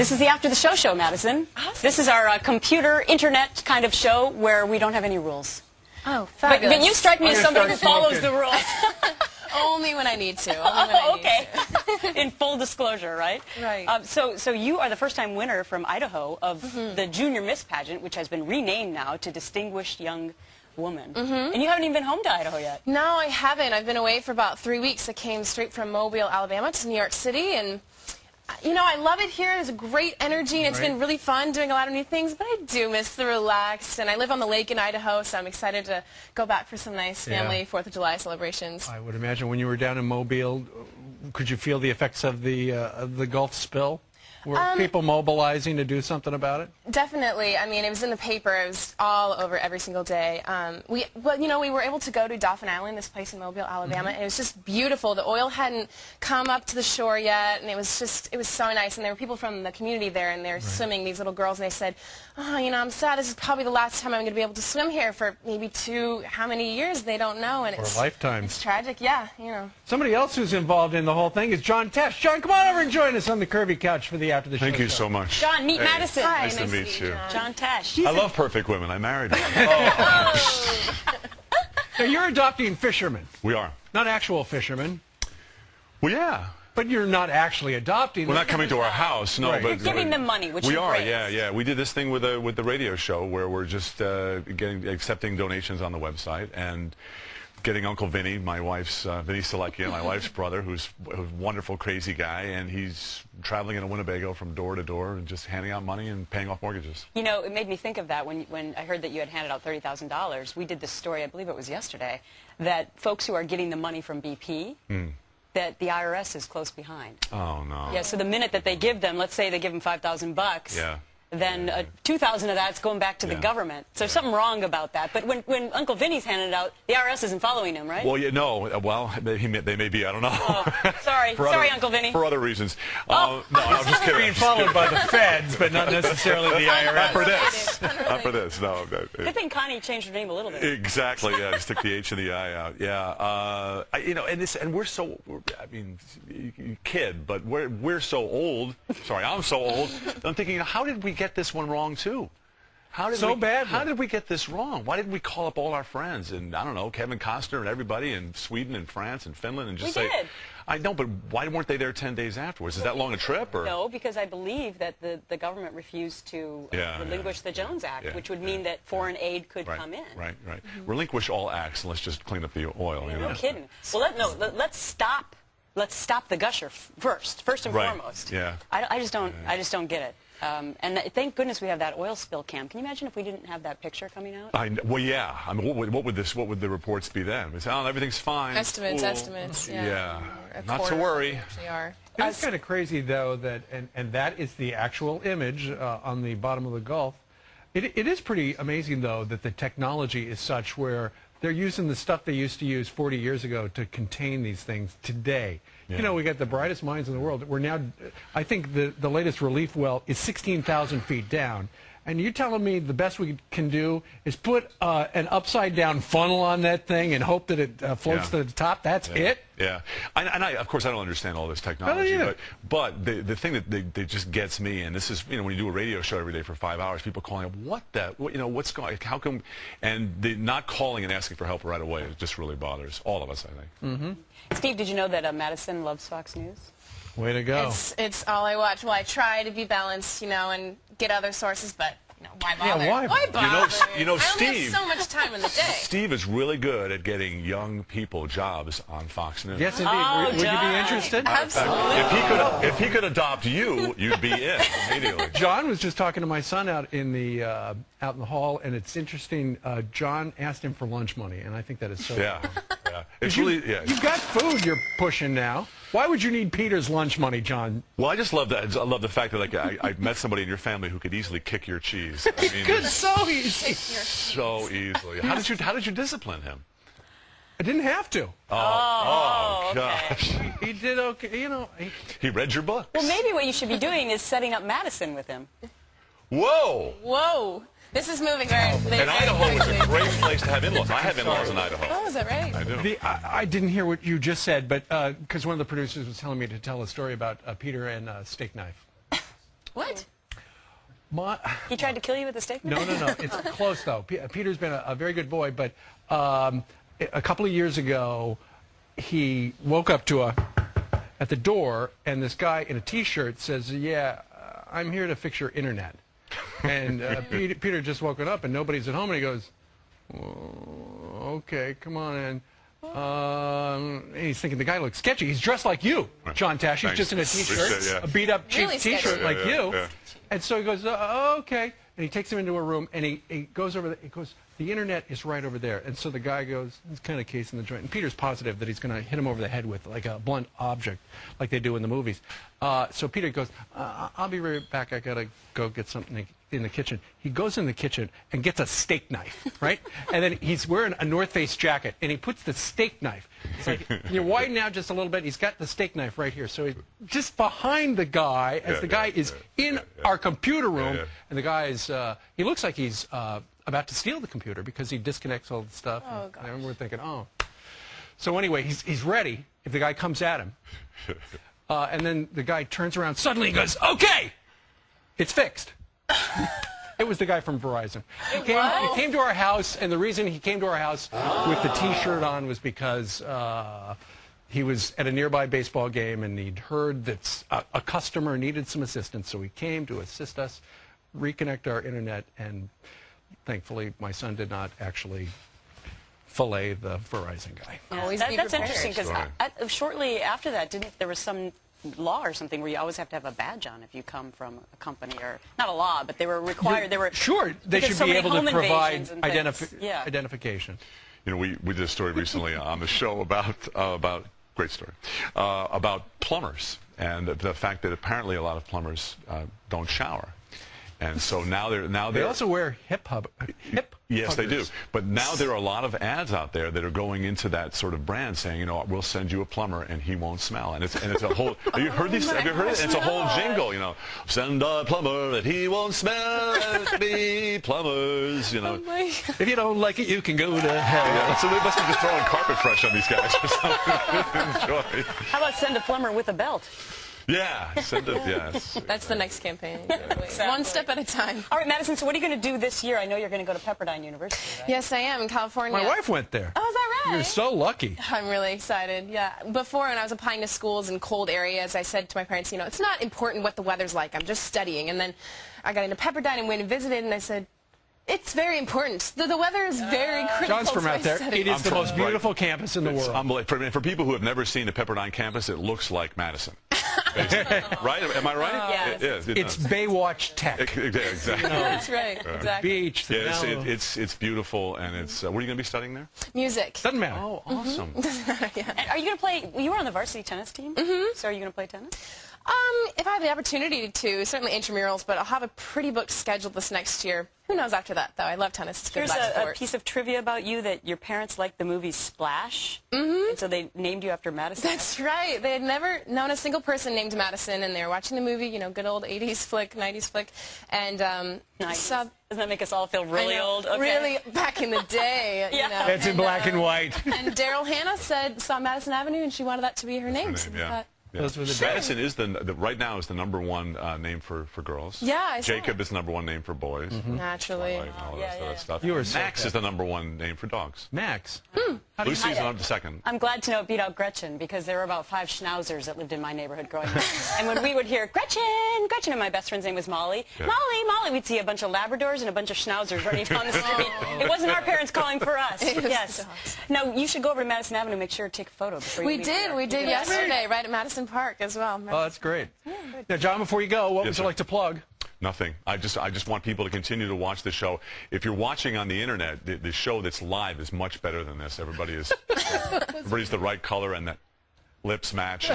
This is the After the Show show, Madison. Awesome. This is our computer, internet kind of show where we don't have any rules. Oh, fabulous. But you strike me as somebody who follows the rules. Only when I need to. Only when okay. In full disclosure, right? Right. So you are the first-time winner from Idaho of the Junior Miss pageant, which has been renamed now to Distinguished Young Woman. And you haven't even been home to Idaho yet. No, I haven't. I've been away for about 3 weeks. I came straight from Mobile, Alabama to New York City, and you know, I love it here. There's a great energy, and it's been really fun doing a lot of new things, but I do miss the relaxed, and I live on the lake in Idaho, so I'm excited to go back for some nice family 4th of July celebrations. I would imagine when you were down in Mobile, could you feel the effects of the Gulf spill? Were people mobilizing to do something about it? Definitely. I mean, it was in the paper. It was all over every single day. Well, you know, we were able to go to Dauphin Island, this place in Mobile, Alabama. It was just beautiful. The oil hadn't come up to the shore yet, and it was so nice. And there were people from the community there, and they're swimming, these little girls, and they said, oh, you know, I'm sad. This is probably the last time I'm going to be able to swim here for maybe how many years, they don't know. And it's a lifetime. It's tragic, yeah, you know. Somebody else who's involved in the whole thing is John Tesh. John, come on over and join us on the curvy couch for the After the Show. Thank you so much. John, meet Madison. Hi, nice to meet you. John Tesh. I love perfect women. I married one. Now, you're adopting fishermen. We are. Not actual fishermen. Well, yeah. But you're not actually adopting them. We're not coming to our house, no. Right. But You're giving them money, which we is are. great. Yeah. We did this thing with the radio show where we're just accepting donations on the website and getting Uncle Vinny, my wife's Vinny Selecchia, my wife's brother, who's a wonderful, crazy guy, and he's traveling in a Winnebago from door to door and just handing out money and paying off mortgages. You know, it made me think of that when I heard that you had handed out $30,000. We did this story, I believe it was yesterday, that folks who are getting the money from BP, that the IRS is close behind. Oh, no. Yeah, so the minute that they give them, let's say they give them $5,000. Yeah. Then 2,000 of that's going back to the government. So there's something wrong about that. But when Uncle Vinny's handed it out, the IRS isn't following him, right? Well, no. Well, they may be. I don't know. Oh, sorry, Uncle Vinny. For other reasons. No, I'm just kidding. Being followed by the feds, but not necessarily the IRS. Not for this. Not for this. No. Good thing Connie changed her name a little bit. Exactly. Yeah. Just took the H and the I out. Yeah. You know, and we're so. I mean, you kid, but we're so old. Sorry, I'm so old. I'm thinking, how did we get this one wrong too? How did we get this wrong? Why didn't we call up all our friends and I don't know, Kevin Costner and everybody in Sweden and France and Finland and just we did. I know, but why weren't they there 10 days afterwards? Is that long a trip or? No, because I believe that the government refused to relinquish the Jones Act, which would mean that foreign aid could come in. Right. Relinquish all acts and let's just clean up the oil. You know? No kidding. Well, let's stop the gusher first and foremost. Yeah. I just don't get it. And thank goodness we have that oil spill cam. Can you imagine if we didn't have that picture coming out? Well, yeah. I mean, what would the reports be then? We say, oh, everything's fine. Estimates. Yeah. Not to worry. It is kind of crazy, though, that and that is the actual image on the bottom of the Gulf. It is pretty amazing, though, that the technology is such where they're using the stuff they used to use 40 years ago to contain these things today. Yeah. You know, we got the brightest minds in the world. We're now, I think the latest relief well is 16,000 feet down. And you're telling me the best we can do is put an upside-down funnel on that thing and hope that it floats to the top? That's it? Yeah. And of course, I don't understand all this technology. But the thing that just gets me, and this is, you know, when you do a radio show every day for 5 hours, people calling up, what's going, how come, and not calling and asking for help right away, it just really bothers all of us, I think. Steve, did you know that Madison loves Fox News? Way to go. It's all I watch. Well, I try to be balanced, you know, and get other sources, but you know, why bother? Yeah, why bother? You know, I Steve. only have so much time in the day. Steve is really good at getting young people jobs on Fox News. Yes, indeed. Would you be interested? Absolutely. If he could adopt you, you'd be in immediately. John was just talking to my son out in the hall, and it's interesting. John asked him for lunch money, and I think that is so. Yeah. It's really. You've got food you're pushing now. Why would you need Peter's lunch money, John? Well, I just love that. I love the fact that like I met somebody in your family who could easily kick your cheese. I mean, could so easily. So easily. How did you discipline him? I didn't have to. Oh gosh. He did okay. You know. He read your book. Well, maybe what you should be doing is setting up Madison with him. Whoa. This is moving very quickly. And Idaho is a great place to have in-laws. I have in-laws in Idaho. Oh, is that right? I do. I didn't hear what you just said, but because one of the producers was telling me to tell a story about Peter and a steak knife. What? He tried to kill you with a steak knife? No. It's close, though. Peter's been a very good boy, but a couple of years ago, he woke up at the door, and this guy in a T-shirt says, yeah, I'm here to fix your internet. And Peter just woken up, and nobody's at home, and he goes, oh, okay, come on in. And he's thinking the guy looks sketchy. He's dressed like you, John Tesh. He's just in a T-shirt, a beat-up cheap Really T-shirt like you. Yeah. And so he goes, oh, okay. And he takes him into a room, and he goes over there. He goes, the internet is right over there. And so the guy goes, he's kind of casing the joint. And Peter's positive that he's going to hit him over the head with like a blunt object, like they do in the movies. So Peter goes, I'll be right back. I got to go get something in the kitchen. He goes in the kitchen and gets a steak knife, right? And then he's wearing a North Face jacket, and he puts the steak knife. He's like, you widen out just a little bit. He's got the steak knife right here. So he's just behind the guy as the guy is in our computer room, and the guy is, he looks like he's about to steal the computer because he disconnects all the stuff. Oh, gosh. And we're thinking, oh. So anyway, he's ready if the guy comes at him. And then the guy turns around suddenly and goes, okay, it's fixed. It was the guy from Verizon. He came to our house, and the reason he came to our house with the T-shirt on was because he was at a nearby baseball game, and he'd heard that a customer needed some assistance, so he came to assist us reconnect our internet, and thankfully my son did not actually fillet the Verizon guy. Always be That's prepared. interesting, because shortly after that, there was some law or something where you always have to have a badge on if you come from a company, or not a law, but they were required. Sure, they should be able to provide identification. You know, we did a story recently on the show about great story about plumbers, and the fact that apparently a lot of plumbers don't shower. And so now they also wear hip Yes, huggers. they do. But now there are a lot of ads out there that are going into that sort of brand, saying, you know, we'll send you a plumber and he won't smell. And it's a whole. Have you heard these? Have you heard it? It's a whole jingle. You know, send a plumber that he won't smell. Me plumbers. You know. Oh if you don't like it, you can go to hell. Yeah, so they must be just throwing carpet fresh on these guys or something. Enjoy. How about send a plumber with a belt? Yeah, send it. Yes. That's the next campaign. Exactly. One step at a time. All right, Madison, so what are you going to do this year? I know you're going to go to Pepperdine University, right? Yes, I am in California. My wife went there. Oh, is that right? You're so lucky. I'm really excited, yeah. Before, when I was applying to schools in cold areas, I said to my parents, you know, it's not important what the weather's like. I'm just studying. And then I got into Pepperdine and went and visited, and I said, it's very important. The weather is very critical. John's from out there. It is the most beautiful campus in the world. For people who have never seen the Pepperdine campus, it looks like Madison. Right? Am I right? Yes. It's Baywatch Tech. Exactly. That's right. Exactly. Beach. Yeah, it's beautiful, and it's. What are you going to be studying there? Music. Doesn't matter. Oh, awesome. Yeah. And are you going to play? You were on the varsity tennis team. So are you going to play tennis? If I have the opportunity to, certainly intramurals, but I'll have a pretty booked schedule this next year. Who knows after that, though? I love tennis. It's a good Here's live a sport. piece of trivia about you, that your parents liked the movie Splash, and so they named you after Madison. That's right. They had never known a single person named Madison, and they were watching the movie, you know, good old 80s flick, 90s flick, and Nice. Doesn't that make us all feel really old? Okay. Really, back in the day, Yeah. you know. It's in black and white. And Daryl Hannah saw Madison Avenue, and she wanted that to be her name. So we thought, Yeah. Those were the Madison is right now is the #1 name for girls. Yeah, I saw Jacob is the #1 name for boys. naturally. Twilight and all Yeah, that yeah. stuff. You were so Max is the #1 name for dogs. Max. Lucy's the second. I'm glad to know it beat out Gretchen, because there were about 5 schnauzers that lived in my neighborhood growing up. And when we would hear, Gretchen, Gretchen, and my best friend's name was Molly, Molly, we'd see a bunch of Labradors and a bunch of schnauzers running down the street. It wasn't our parents calling for us. Yes. No, you should go over to Madison Avenue and make sure to take a photo before you We leave did. here. We did yesterday, right at Madison Park as well. Oh, that's great. Now, John, before you go, what would you sir. like to plug? Nothing. I just want people to continue to watch the show. If you're watching on the internet, the show that's live is much better than this. Everybody's the right color and that lips match. You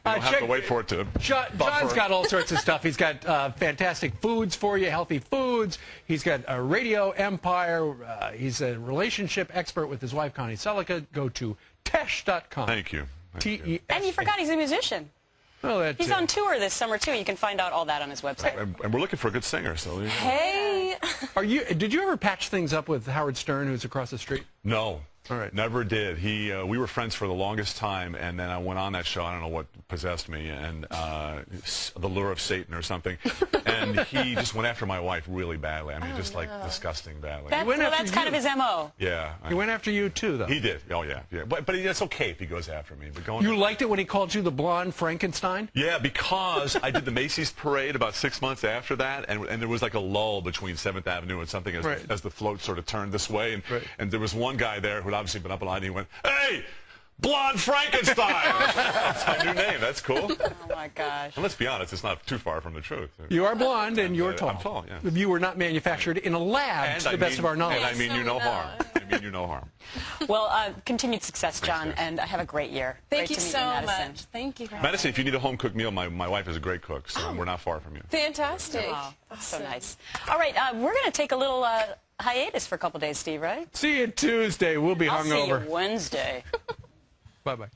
don't have to wait for it to John's got all sorts of stuff. He's got fantastic foods for you, healthy foods. He's got a radio empire. He's a relationship expert with his wife, Connie Selica. Go to Tesh.com. Thank you. T-E-S. And you forgot he's a musician. Well, He's on tour this summer, too. You can find out all that on his website. And we're looking for a good singer. So Hey! Did you ever patch things up with Howard Stern, who's across the street? No. All right. Never did. We were friends for the longest time, and then I went on that show. I don't know what possessed me, and the lure of Satan or something. And he just went after my wife really badly. I mean, just like disgusting badly. That's kind of his MO. Yeah. He went after you too, though. He did. Oh yeah, yeah. But it's okay if he goes after me. But you liked it when he called you the blonde Frankenstein? Yeah, because I did the Macy's parade about 6 months after that, and there was like a lull between 7th Avenue and something as the float sort of turned this way, and there was one guy there who'd obviously been up a lot, and he went, "Hey, Blonde Frankenstein!" That's my new name. That's cool. Oh my gosh. And let's be honest, it's not too far from the truth. You are blonde and you're tall. I'm tall, yeah. You were not manufactured in a lab, to the best of our knowledge. And I mean you no harm. I mean you no harm. Well, continued success, John, and have a great year. Thank Great you to meet so Madison. much. Thank you. Madison, if you need a home-cooked meal, my wife is a great cook, so we're not far from you. Fantastic. Oh, that's so nice. All right, we're going to take a little hiatus for a couple days, Steve, right? See you Tuesday. We'll be I'll hungover. see you Wednesday. Bye-bye.